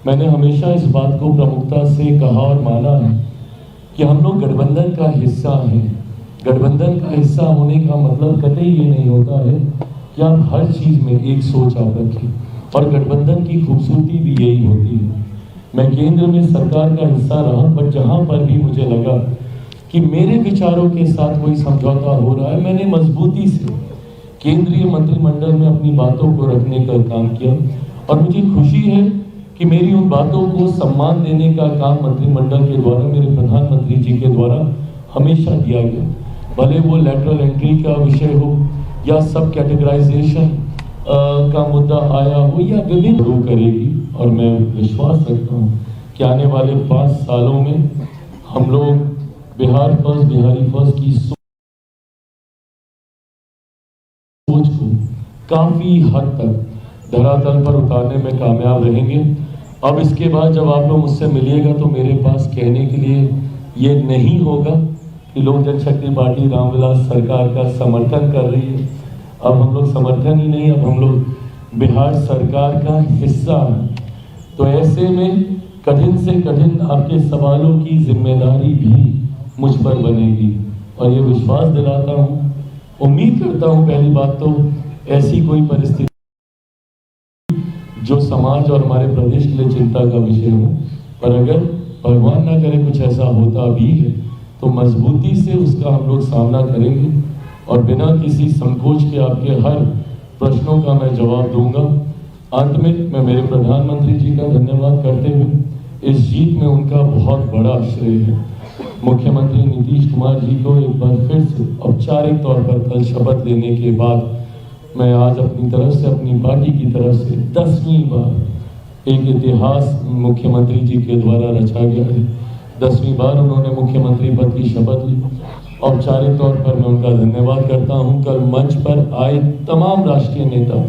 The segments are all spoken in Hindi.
मैंने हमेशा इस बात को प्रमुखता से कहा और माना है कि हम लोग गठबंधन का हिस्सा हैं। गठबंधन का हिस्सा होने का मतलब कतई ये नहीं होता है कि आप हर चीज़ में एक सोच आप रखें, और गठबंधन की खूबसूरती भी यही होती है। मैं केंद्र में सरकार का हिस्सा रहा, बट जहाँ पर भी मुझे लगा कि मेरे विचारों के साथ कोई समझौता हो रहा है, मैंने मजबूती से केंद्रीय मंत्रिमंडल में अपनी बातों को रखने का काम किया। और मुझे खुशी है कि मेरी उन बातों को सम्मान देने का काम मंत्रिमंडल के द्वारा, मेरे प्रधानमंत्री जी के द्वारा हमेशा दिया गया। भले वो लेटरल एंट्री का विषय हो या सब कैटेगराइजेशन का मुद्दा आया हो या विभिन्न शुरू करेगी। और मैं विश्वास रखता हूँ कि आने वाले 5 सालों में हम लोग बिहार फर्स्ट, बिहारी फर्स्ट की सोच को काफी हद तक धरातल पर उतारने में कामयाब रहेंगे। अब इसके बाद जब आप लोग मुझसे मिलिएगा तो मेरे पास कहने के लिए ये नहीं होगा कि लोक जनशक्ति पार्टी रामविलास सरकार का समर्थन कर रही है। अब हम लोग समर्थन ही नहीं, अब हम लोग बिहार सरकार का हिस्सा हैं। तो ऐसे में कठिन से कठिन आपके सवालों की जिम्मेदारी भी मुझ पर बनेगी, और ये विश्वास दिलाता हूँ, उम्मीद करता हूँ पहली बात तो ऐसी कोई परिस्थिति जो समाज और हमारे प्रदेश के लिए चिंता का विषय हो, पर अगर भगवान ना करे कुछ ऐसा होता भी है तो मजबूती से उसका हम लोग सामना करेंगे, और बिना किसी संकोच के आपके हर प्रश्नों का मैं जवाब दूंगा। अंत में मैं मेरे प्रधानमंत्री जी का धन्यवाद करते हुए इस जीत में उनका बहुत बड़ा श्रेय है। मुख्यमंत्री नीतीश कुमार जी को एक बार फिर से औपचारिक तौर पर कल शपथ लेने के बाद मैं आज अपनी तरफ से, अपनी पार्टी की तरफ से 10वीं बार एक इतिहास मुख्यमंत्री जी के द्वारा रचा गया है। 10वीं बार उन्होंने मुख्यमंत्री पद की शपथ ली। औपचारिक तौर पर मैं उनका धन्यवाद करता हूं। कल मंच पर आए तमाम राष्ट्रीय नेता,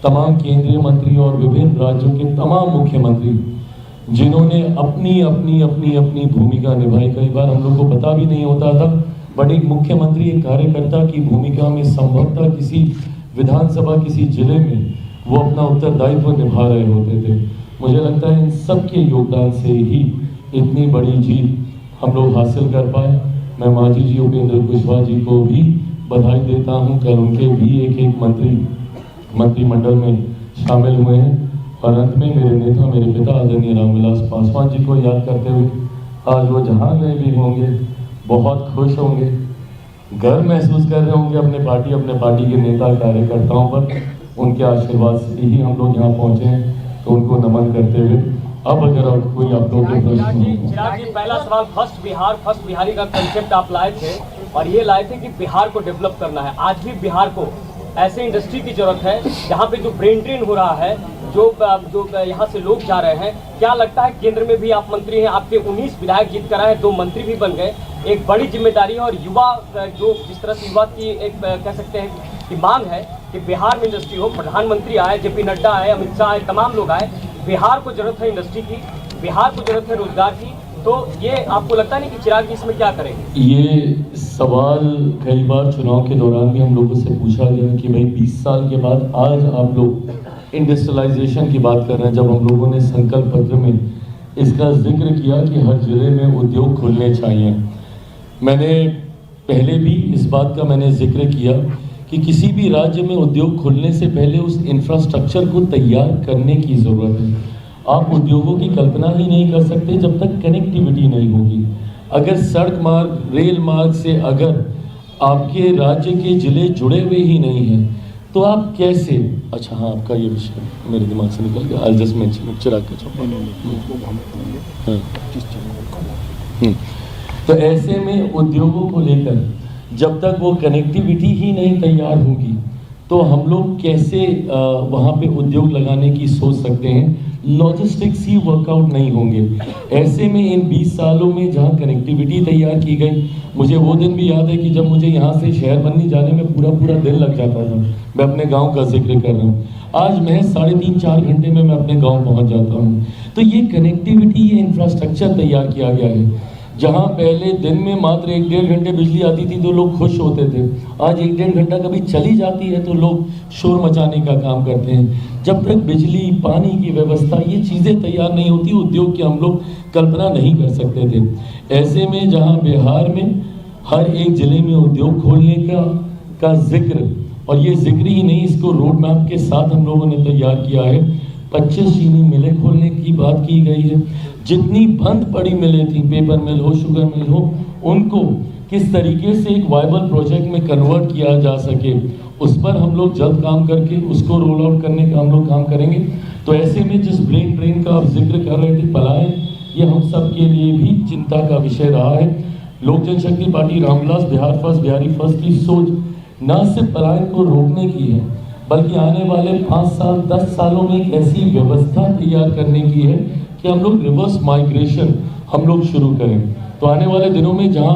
तमाम केंद्रीय मंत्री और विभिन्न राज्यों के तमाम मुख्यमंत्री जिन्होंने अपनी अपनी अपनी अपनी भूमिका निभाई। कई बार हम लोग को पता भी नहीं होता था, बट एक मुख्यमंत्री, एक कार्यकर्ता की भूमिका में संभवतः किसी विधानसभा, किसी जिले में वो अपना उत्तरदायित्व निभा रहे होते थे। मुझे लगता है इन सबके योगदान से ही इतनी बड़ी जीत हम लोग हासिल कर पाए। मैं मांझी जी उपेंद्र कुशवाहा जी को भी बधाई देता हूं। कल उनके भी एक मंत्रिमंडल में शामिल हुए हैं। और अंत में मेरे नेता, मेरे पिता आदरणीय रामविलास पासवान जी को याद करते हुए आज वो जहाँ में भी होंगे बहुत खुश होंगे, गर्व महसूस कर रहे होंगे अपने पार्टी के नेता कार्यकर्ताओं पर। उनके आशीर्वाद से ही हम लोग यहाँ पहुँचे हैं, तो उनको नमन करते हुए अब अगर कोई आप लोग के प्रश्न। चिराग जी, पहला सवाल, फर्स्ट बिहारी का कंसेप्ट आप लाए थे और ये लाए थे कि बिहार को डेवलप करना है। आज भी बिहार को ऐसे इंडस्ट्री की जरूरत है जहाँ पे जो ब्रेन ड्रेन हो रहा है, जो यहाँ से लोग जा रहे हैं। क्या लगता है केंद्र में भी आप मंत्री हैं, आपके 19 विधायक जीत कर आए, 2 मंत्री भी बन गए, एक बड़ी जिम्मेदारी है। और युवा जो जिस तरह से युवा की एक कह सकते हैं कि मांग है कि बिहार में इंडस्ट्री हो। प्रधानमंत्री आए, JP नड्डा आए, अमित शाह आए, तमाम लोग आए। बिहार को जरूरत है इंडस्ट्री की, बिहार को जरूरत है रोजगार की। तो ये आपको लगता नहीं कि चिराग जी इसमें क्या करेंगे? ये सवाल कई बार चुनाव के दौरान भी हम लोगों से पूछा गया कि भाई 20 साल के बाद आज आप लोग इंडस्ट्रियलाइजेशन की बात कर रहे हैं। जब हम लोगों ने संकल्प पत्र में इसका जिक्र किया कि हर जिले में उद्योग खुलने चाहिए, मैंने पहले भी इस बात का मैंने जिक्र किया कि किसी भी राज्य में उद्योग खुलने से पहले उस इंफ्रास्ट्रक्चर को तैयार करने की ज़रूरत है। आप उद्योगों की कल्पना ही नहीं कर सकते जब तक कनेक्टिविटी नहीं होगी। अगर सड़क मार्ग, रेल मार्ग से अगर आपके राज्य के जिले जुड़े हुए ही नहीं हैं तो आप कैसे। अच्छा हाँ, आपका ये विषय मेरे दिमाग से निकल गया। आज जस्ट मैं चिराग का तो ऐसे में उद्योगों को लेकर जब तक वो कनेक्टिविटी ही नहीं तैयार होगी तो हम लोग कैसे वहाँ पे उद्योग लगाने की सोच सकते हैं। लॉजिस्टिक्स ही वर्कआउट नहीं होंगे। ऐसे में इन 20 सालों में जहाँ कनेक्टिविटी तैयार की गई, मुझे वो दिन भी याद है कि जब मुझे यहाँ से शहरबंदी जाने में पूरा दिन लग जाता था। मैं अपने गांव का जिक्र कर रहा हूँ, आज महज 3.5-4 घंटे में मैं अपने गांव पहुँच जाता हूँ। तो ये कनेक्टिविटी, ये इंफ्रास्ट्रक्चर तैयार किया गया है। जहां पहले दिन में मात्र 1-1.5 घंटे बिजली आती थी तो लोग खुश होते थे, आज 1-1.5 घंटा कभी चली जाती है तो लोग शोर मचाने का काम करते हैं। जब तक बिजली पानी की व्यवस्था ये चीज़ें तैयार नहीं होती, उद्योग की हम लोग कल्पना नहीं कर सकते थे। ऐसे में जहां बिहार में हर एक जिले में उद्योग खोलने का जिक्र, और ये जिक्र ही नहीं, इसको रोड मैप के साथ हम लोगों ने तैयार किया है। 25 चीनी मिलें खोलने की बात की गई है। जितनी बंद पड़ी मिलें थी, पेपर मिल हो, शुगर मिल हो, उनको किस तरीके से एक वायबल प्रोजेक्ट में कन्वर्ट किया जा सके, उस पर हम लोग जल्द काम करके उसको रोल आउट करने का हम लोग काम करेंगे। तो ऐसे में जिस ब्रेन ड्रेन का आप जिक्र कर रहे थे, पलायन, ये हम सब के लिए भी चिंता का विषय रहा है। लोक जनशक्ति पार्टी रामविलास बिहार फर्स्ट बिहारी फर्स्ट की सोच न सिर्फ पलायन को रोकने की है, बल्कि आने वाले 5 साल 10 सालों में एक ऐसी व्यवस्था तैयार करने की है कि हम लोग रिवर्स माइग्रेशन हम लोग शुरू करें। तो आने वाले दिनों में जहां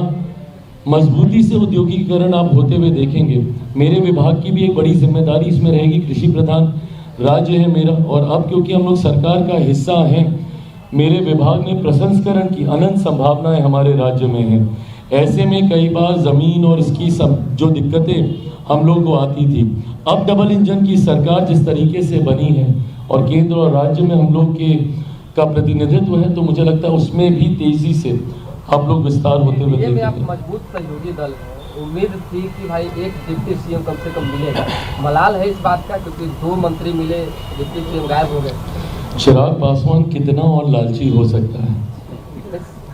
मजबूती से औद्योगिकीकरण आप होते हुए देखेंगे, मेरे विभाग की भी एक बड़ी जिम्मेदारी इसमें रहेगी। कृषि प्रधान राज्य है मेरा, और अब क्योंकि हम लोग सरकार का हिस्सा हैं, मेरे विभाग में प्रसंस्करण की अनंत संभावनाएं हमारे राज्य में हैं। ऐसे में कई बार ज़मीन और इसकी सब जो दिक्कतें हम लोग को आती थी, अब डबल इंजन की सरकार जिस तरीके से बनी है और केंद्र और राज्य में हम लोग का प्रतिनिधित्व है, तो मुझे लगता है उसमें भी तेजी से हम लोग विस्तार होते हुए देखेंगे। आप मजबूत सहयोगी दल है, उम्मीद थी कि भाई एक डिप्टी सीएम कम से कम मिलेगा, मलाल है इस बात का क्योंकि 2 मंत्री मिले, डिप्टी सीएम गायब हो गए। चिराग पासवान कितना और लालची हो सकता है?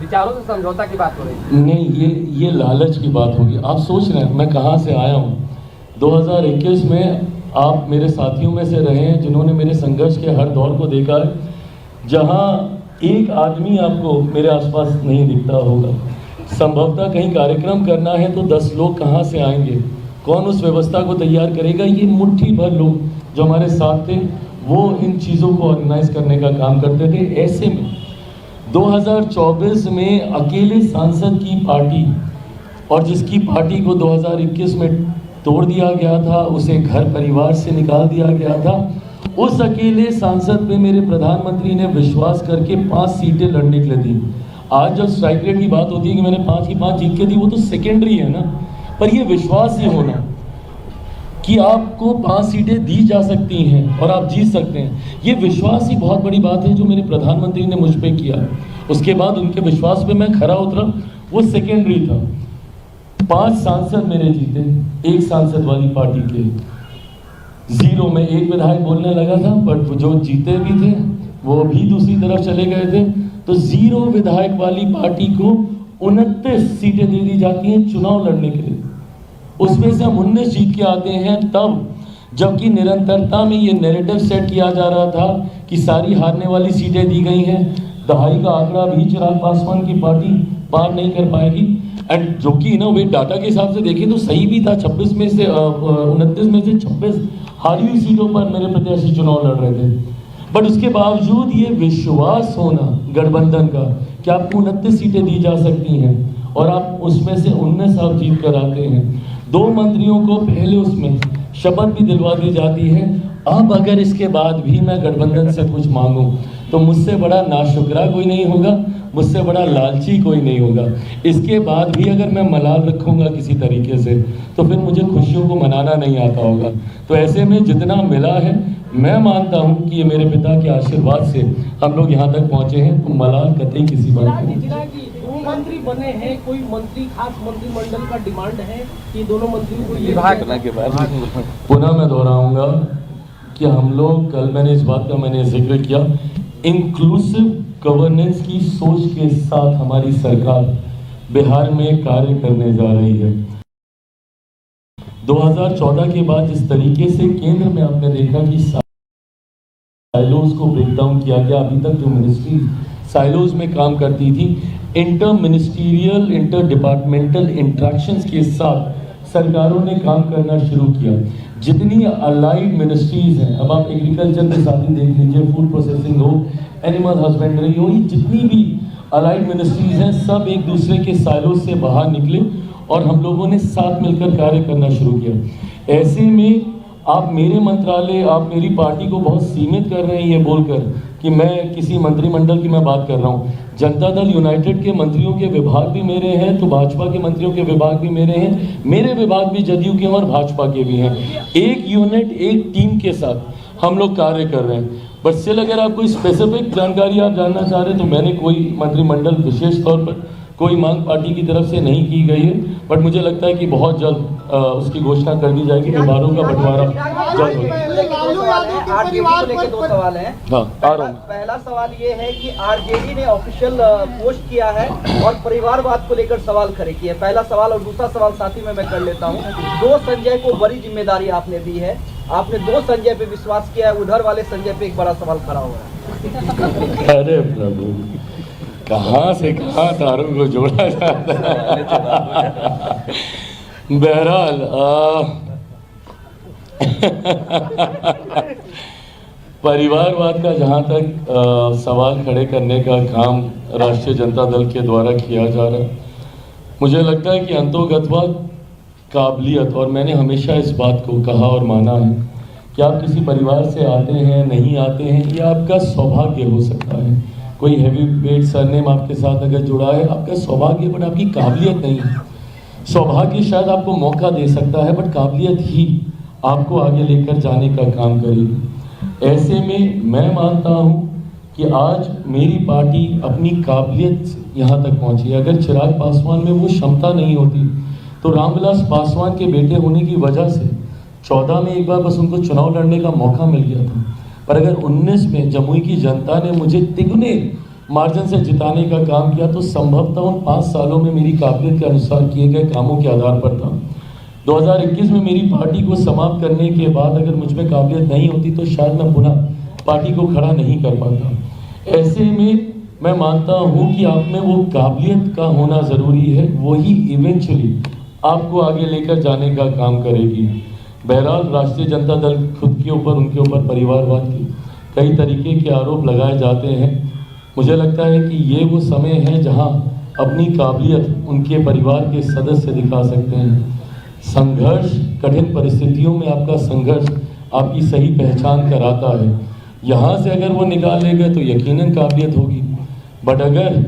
विचारों से समझौता की बात हो रही है। नहीं, ये लालच की बात होगी। आप सोच रहे हैं मैं कहाँ से आया हूँ। 2021 में आप मेरे साथियों में से रहे हैं जिन्होंने मेरे संघर्ष के हर दौर को देखा है, जहाँ एक आदमी आपको मेरे आसपास नहीं दिखता होगा। संभवतः कहीं कार्यक्रम करना है तो 10 लोग कहाँ से आएंगे, कौन उस व्यवस्था को तैयार करेगा? ये मुट्ठी भर लोग जो हमारे साथ थे वो इन चीज़ों को ऑर्गेनाइज करने का काम करते थे। ऐसे में 2024 में अकेले सांसद की पार्टी, और जिसकी पार्टी को 2021 में तोड़ दिया गया था, उसे घर परिवार से निकाल दिया गया था, उस अकेले सांसद पे मेरे प्रधानमंत्री ने विश्वास करके 5 सीटें लड़ने के लिए दी। आज जब स्ट्राइक रेट की बात होती है कि मैंने 5 की 5 जीत के दी, वो तो सेकेंडरी है ना, पर ये विश्वास ही होना कि आपको 5 सीटें दी जा सकती हैं और आप जीत सकते हैं, ये विश्वास ही बहुत बड़ी बात है जो मेरे प्रधानमंत्री ने मुझ पर किया। उसके बाद उनके विश्वास पे मैं खरा उतरा, वो सेकेंडरी था। 5 सांसद मेरे जीते, 1 सांसद वाली पार्टी के 0 में 1 विधायक बोलने लगा था, बट जो जीते भी थे वो भी दूसरी तरफ चले गए थे। तो 0 विधायक वाली पार्टी को 29 सीटें दे दी जाती हैं चुनाव लड़ने के लिए। उसमें से हम 19 जीत के आते हैं तब, जबकि निरंतरता में ये नैरेटिव सेट किया जा रहा था कि सारी हारने वाली सीटें दी गई हैं। दहाई का आंकड़ा भी चिराग पासवान की पार्टी पार नहीं कर पाएगी, एंड जो कि ना वे डाटा के हिसाब से देखें तो सही भी था। 26 में से 29 में से 26 हारी हुई सीटों पर मेरे प्रत्याशी चुनाव लड़ रहे थे। बट उसके बावजूद ये विश्वास होना गठबंधन का कि आपको 29 सीटें दी जा सकती हैं और आप उसमें से 19 आप जीत कर आते हैं। 2 मंत्रियों को पहले उसमें शपथ भी दिलवा दी जाती है। अब अगर इसके बाद भी मैं गठबंधन से कुछ मांगूं तो मुझसे बड़ा नाशुक्रा कोई नहीं होगा, मुझसे बड़ा लालची कोई नहीं होगा। इसके बाद भी अगर मैं मलाल रखूंगा किसी तरीके से तो फिर मुझे खुशियों को मनाना नहीं आता होगा। तो ऐसे में जितना मिला है, मैं मानता हूं कि ये मेरे पिता के आशीर्वाद से हम लोग यहाँ तक पहुँचे हैं, तो मलाल कतई किसी बात की नहीं। मंत्री बने हैं, कोई मंत्री खास मंत्रिमंडल का डिमांड है कि दोनों मंत्रियों को विभाग के बाद पुनः मैं दोहराऊंगा कि हम लोग कल मैंने इस बात का जिक्र किया, इंक्लूसिव गवर्नेंस की सोच के साथ हमारी सरकार बिहार में कार्य करने जा रही है। 2014 के बाद जिस तरीके से केंद्र में आपने देखा कि साइलोज को ब्रेक डाउन किया गया, अभी तक जो मिनिस्ट्री साइलोज में काम करती थी, inter ministerial inter departmental interactions के साथ सरकारों ने काम करना शुरू किया। जितनी अलाइड मिनिस्ट्रीज हैं, अब आप एग्रीकल्चर के साथ ही देख लीजिए, फूड प्रोसेसिंग हो, एनिमल हस्बेंड्री हो, ये जितनी भी अलाइड मिनिस्ट्रीज हैं सब एक दूसरे के साइलोज से बाहर निकले और हम लोगों ने साथ मिलकर कार्य करना शुरू किया। ऐसे में आप मेरे मंत्रालय, आप मेरी पार्टी को बहुत सीमित कर रहे हैं ये बोलकर कि मैं किसी मंत्रिमंडल की मैं बात कर रहा हूँ। जनता दल यूनाइटेड के मंत्रियों के विभाग भी मेरे हैं, तो भाजपा के मंत्रियों के विभाग भी मेरे हैं, मेरे विभाग भी जदयू के और भाजपा के भी हैं। एक यूनिट, एक टीम के साथ हम लोग कार्य कर रहे हैं। बट स्टिल अगर आप कोई स्पेसिफिक जानकारी आप जानना चाह रहे हैं तो मैंने कोई मंत्रिमंडल विशेष तौर पर कोई मांग पार्टी की तरफ से नहीं की गई है, बट मुझे लगता है कि बहुत जल्द उसकी घोषणा कर दी जाएगी। विभागों का बंटवारा जल्द होगा। दो सवाल हैं। हाँ, आ रहा हूँ। पहला सवाल ये है कि आरजेडी ने ऑफिशियल पोस्ट किया है और परिवारवाद को लेकर सवाल खड़े किए। पहला सवाल, और दूसरा सवाल साथ ही में मैं कर लेता हूँ। दो संजय को बड़ी जिम्मेदारी आपने दी है, आपने दो संजय पे विश्वास किया है, उधर वाले संजय पे एक बड़ा सवाल खड़ा हो रहा है। अरे प्रभु, कहाँ से कहाँ तारों को जोड़ा जाता है। बहरहाल परिवारवाद का जहाँ तक सवाल खड़े करने का काम राष्ट्रीय जनता दल के द्वारा किया जा रहा है, मुझे लगता है कि अंतोगत्वा काबिलियत, और मैंने हमेशा इस बात को कहा और माना है कि आप किसी परिवार से आते हैं नहीं आते हैं, ये आपका सौभाग्य हो सकता है। कोई हैवी वेट सरनेम आपके साथ अगर जुड़ा है, आपका सौभाग्य, बट आपकी काबिलियत नहीं है। सौभाग्य शायद आपको मौका दे सकता है, बट काबिलियत ही आपको आगे लेकर जाने का काम करेगी। ऐसे में मैं मानता हूँ कि आज मेरी पार्टी अपनी काबिलियत यहाँ तक पहुँची है। अगर चिराग पासवान में वो क्षमता नहीं होती तो रामविलास पासवान के बेटे होने की वजह से 14 में एक बार बस उनको चुनाव लड़ने का मौका मिल गया था, पर अगर 19 में जमुई की जनता ने मुझे तिगुने मार्जिन से जिताने का काम किया तो संभवतः उन 5 सालों में मेरी काबिलियत के अनुसार किए गए कामों के आधार पर था। 2021 में मेरी पार्टी को समाप्त करने के बाद अगर मुझ में काबिलियत नहीं होती तो शायद मैं पुनः पार्टी को खड़ा नहीं कर पाता। ऐसे में मैं मानता हूँ कि आप में वो काबिलियत का होना ज़रूरी है, वही इवेंचुअली आपको आगे लेकर जाने का काम करेगी। बहरहाल राष्ट्रीय जनता दल खुद के ऊपर, उनके ऊपर परिवारवाद के कई तरीके के आरोप लगाए जाते हैं। मुझे लगता है कि ये वो समय है जहां अपनी काबिलियत उनके परिवार के सदस्य दिखा सकते हैं। संघर्ष, कठिन परिस्थितियों में आपका संघर्ष आपकी सही पहचान कराता है। यहाँ से अगर वो निकाल ले गए तो यकीनन काबिलियत होगी, बट अगर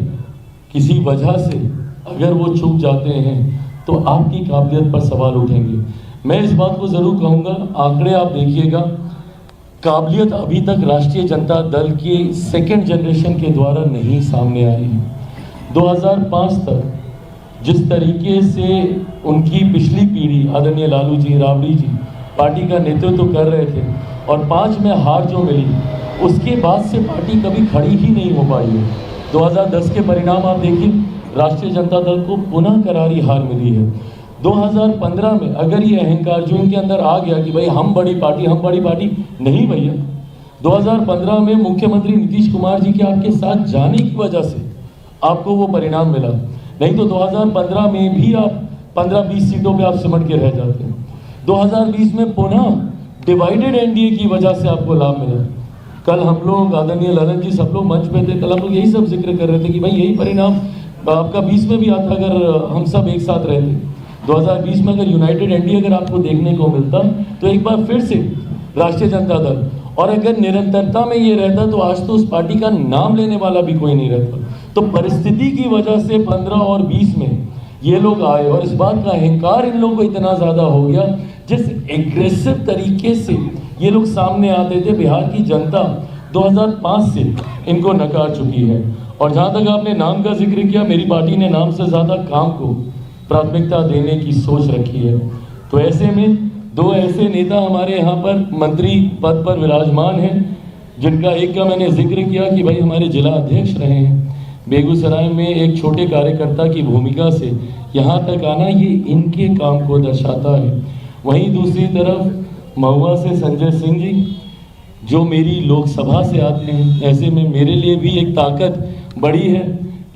किसी वजह से अगर वो चूक जाते हैं तो आपकी काबिलियत पर सवाल उठेंगे। मैं इस बात को ज़रूर कहूँगा, आंकड़े आप देखिएगा, काबिलियत अभी तक राष्ट्रीय जनता दल के सेकेंड जनरेशन के द्वारा नहीं सामने आई है। 2005 तक जिस तरीके से उनकी पिछली पीढ़ी, आदरणीय लालू जी, राबड़ी जी पार्टी का नेतृत्व कर रहे थे और 5 में हार जो मिली, उसके बाद से पार्टी कभी खड़ी ही नहीं हो पाई है। 2010 के परिणाम आप देखिए, राष्ट्रीय जनता दल को पुनः करारी हार मिली है। 2015 में अगर ये अहंकार जो इनके अंदर आ गया कि भाई हम बड़ी पार्टी, नहीं भैया, 2015 में मुख्यमंत्री नीतीश कुमार जी के आपके साथ जाने की वजह से आपको वो परिणाम मिला, नहीं तो 2015 में भी आप 15-20 सीटों पे आप सिमट के रह जाते हैं। 2020 में पुनः डिवाइडेड एनडीए की वजह से आपको लाभ मिला। कल हम लोग, आदरणीय ललन जी, सब लोग मंच पे थे, कल हम लोग यही सब जिक्र कर रहे थे कि भाई यही परिणाम आपका 20 में भी आता अगर हम सब एक साथ रहते। 2020 में अगर यूनाइटेड एनडीए अगर आपको देखने को मिलता तो एक बार फिर से राष्ट्रीय जनता दल, और अगर निरंतरता में ये रहता तो आज तो उस पार्टी का नाम लेने वाला भी कोई नहीं रहता। तो परिस्थिति की वजह से 15 और 20 में ये लोग आए और इस बात का अहंकार इन लोगों को इतना ज़्यादा हो गया, जिस एग्रेसिव तरीके से ये लोग सामने आते थे, बिहार की जनता 2005 से इनको नकार चुकी है। और जहाँ तक आपने नाम का जिक्र किया, मेरी पार्टी ने नाम से ज़्यादा काम को प्राथमिकता देने की सोच रखी है। तो ऐसे में 2 ऐसे नेता हमारे यहाँ पर मंत्री पद पर विराजमान हैं, जिनका एक का मैंने जिक्र किया कि भाई हमारे जिला अध्यक्ष रहे हैं। बेगूसराय में एक छोटे कार्यकर्ता की भूमिका से यहाँ तक आना, ये इनके काम को दर्शाता है। वहीं दूसरी तरफ महुआ से संजय सिंह जी, जो मेरी लोकसभा से आते हैं, ऐसे में मेरे लिए भी एक ताकत बड़ी है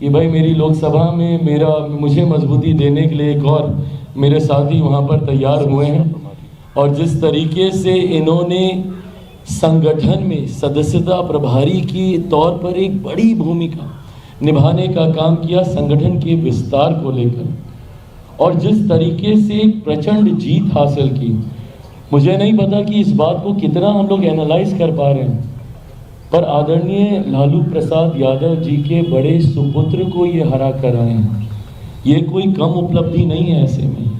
कि भाई मेरी लोकसभा में मुझे मजबूती देने के लिए एक और मेरे साथी वहाँ पर तैयार हुए हैं। और जिस तरीके से इन्होंने संगठन में सदस्यता प्रभारी के तौर पर एक बड़ी भूमिका निभाने का काम किया संगठन के विस्तार को लेकर, और जिस तरीके से एक प्रचंड जीत हासिल की, मुझे नहीं पता कि इस बात को कितना हम लोग एनालाइज कर पा रहे हैं। पर आदरणीय लालू प्रसाद यादव जी के बड़े सुपुत्र को ये हरा कर आए हैं। ये कोई कम उपलब्धि नहीं है। ऐसे में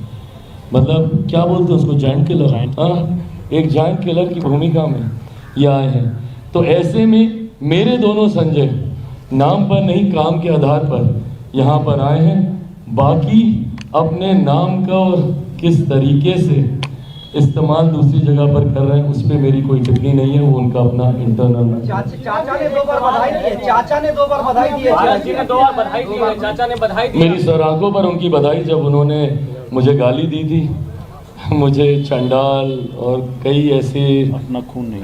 मतलब क्या बोलते हैं उसको, जायंट किलर, एक जायंट किलर की भूमिका में ये आए हैं। तो ऐसे में मेरे दोनों संजय नाम पर नहीं काम के आधार पर यहाँ पर आए हैं। बाकी अपने नाम का और किस तरीके से इस्तेमाल दूसरी जगह पर कर रहे हैं उस पर मेरी कोई टिप्पणी नहीं है, वो उनका अपना इंटरनल। चाचा ने 2 बार बधाई दी है, चाचा ने 2 बार बधाई दी है, भारत जी ने 2 बार बधाई दी है, चाचा ने बधाई दी। मेरी सराखों पर उनकी बधाई जब उन्होंने मुझे गाली दी थी, मुझे चंडाल और कई ऐसे अपना खून नहीं,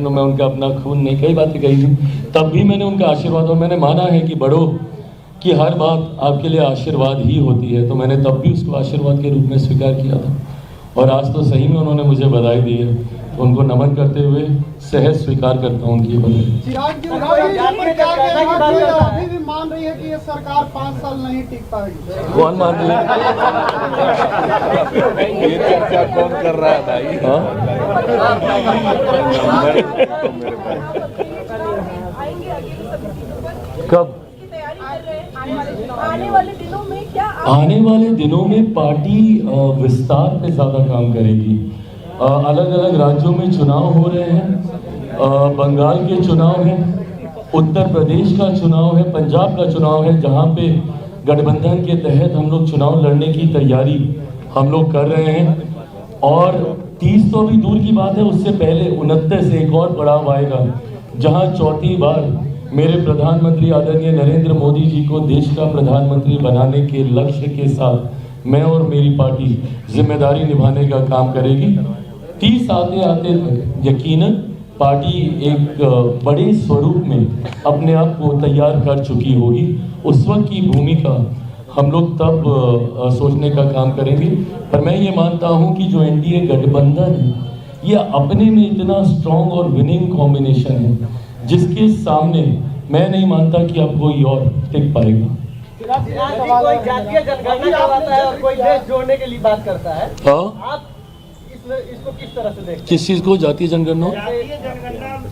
मैं उनका अपना खून नहीं, कई बातें कही थी, तब भी मैंने उनका आशीर्वाद, और मैंने माना है कि बड़ों की हर बात आपके लिए आशीर्वाद ही होती है, तो मैंने तब भी उसको आशीर्वाद के रूप में स्वीकार किया था। और आज तो सही में उन्होंने मुझे बधाई दी है, तो उनको नमन करते हुए सहज स्वीकार करता हूँ उनकी बधाई। अभी भी मान रही है कि ये सरकार 5 साल नहीं टिक पाएगी। कौन मान रही है? ये चर्चा कौन कर रहा है भाई? कब? आने वाले दिनों में क्या आने वाले दिनों में पार्टी विस्तार पे ज़्यादा काम करेगी। अलग अलग राज्यों में चुनाव हो रहे हैं, बंगाल के चुनाव हैं, उत्तर प्रदेश का चुनाव है, पंजाब का चुनाव है, जहाँ पे गठबंधन के तहत हम लोग चुनाव लड़ने की तैयारी हम लोग कर रहे हैं। और 30 तो भी दूर की बात है, उससे पहले 29 से एक और पड़ाव आएगा, जहाँ चौथी बार मेरे प्रधानमंत्री आदरणीय नरेंद्र मोदी जी को देश का प्रधानमंत्री बनाने के लक्ष्य के साथ मैं और मेरी पार्टी जिम्मेदारी निभाने का काम करेगी। 30 आते आते यकीनन पार्टी एक बड़े स्वरूप में अपने आप को तैयार कर चुकी होगी। उस वक्त की भूमिका हम लोग तब सोचने का काम करेंगे। पर मैं ये मानता हूँ कि जो एनडीए गठबंधन है, ये अपने में इतना स्ट्रॉन्ग और विनिंग कॉम्बिनेशन है, जिसके सामने मैं नहीं मानता कि अब कोई और टिक पाएगा। कोई जातीय जनगणना करवाता है और कोई देश जोड़ने के लिए बात करता है, आप इसको किस तरह से देखते हैं? किस चीज को? जातीय जनगणना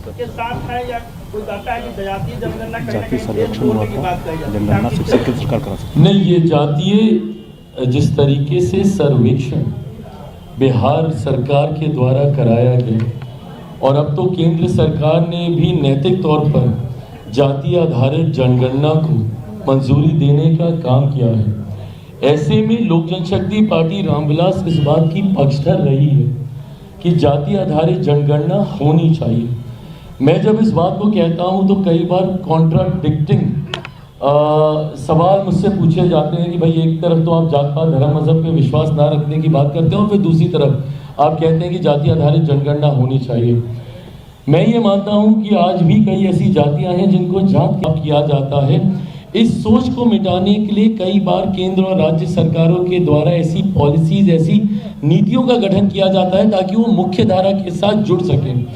के साथ है या कोई कहता है कि जातीय जनगणना जातीय सर्वेक्षण हुआ था, जनगणना सिर्फ केंद्र सरकार करा सकती नहीं। ये जातीय जिस तरीके से सर्वेक्षण बिहार सरकार के द्वारा कराया गया, और अब तो केंद्र सरकार ने भी नैतिक तौर पर जातीय आधारित जनगणना को मंजूरी देने का काम किया है। ऐसे में लोक जनशक्ति पार्टी रामविलास इस बात की पक्षधर रही है कि जातीय आधारित जनगणना होनी चाहिए। मैं जब इस बात को कहता हूं तो कई बार कॉन्ट्राडिक्टिंग सवाल मुझसे पूछे जाते हैं कि भाई एक तरफ तो आप जात पात धर्म मजहब पे विश्वास ना रखने की बात करते हो, और फिर दूसरी तरफ आप कहते हैं कि जाति आधारित जनगणना होनी चाहिए। मैं ये मानता हूं कि आज भी कई ऐसी जातियां हैं जिनको जात किया जाता है। इस सोच को मिटाने के लिए कई बार केंद्र और राज्य सरकारों के द्वारा ऐसी पॉलिसीज, ऐसी नीतियों का गठन किया जाता है ताकि वो मुख्य धारा के साथ जुड़ सकें।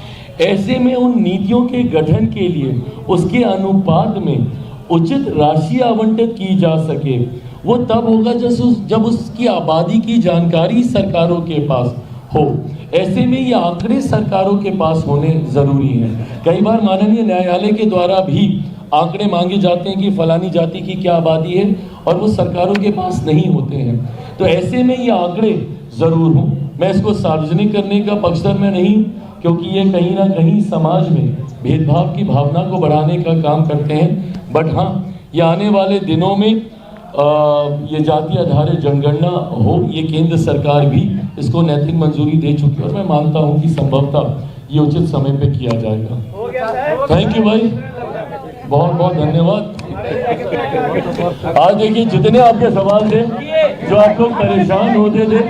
ऐसे में उन नीतियों के गठन के लिए उसके अनुपात में उचित राशि आवंटित की जा सके, वो तब होगा जब उसकी आबादी की जानकारी सरकारों के पास हो। ऐसे में ये आंकड़े सरकारों के पास होने जरूरी हैं। कई बार माननीय न्यायालय के द्वारा भी आंकड़े मांगे जाते हैं कि फलानी जाति की क्या आबादी है, और वो सरकारों के पास नहीं होते हैं। तो ऐसे में ये आंकड़े जरूर हों। मैं इसको सार्वजनिक करने का पक्षधर में नहीं, क्योंकि ये कहीं ना कहीं समाज में भेदभाव की भावना को बढ़ाने का काम करते हैं। बट हाँ, ये आने वाले दिनों में ये जाति आधारित जनगणना हो, ये केंद्र सरकार भी इसको नैतिक मंजूरी दे चुकी है, और मैं मानता हूँ कि संभवतः ये उचित समय पे किया जाएगा। थैंक यू भाई, बहुत बहुत धन्यवाद। आज देखिए जितने आपके सवाल थे, जो आप लोग परेशान होते थे,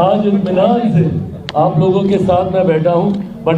आज इत्मीनान से आप लोगों के साथ मैं बैठा हूँ।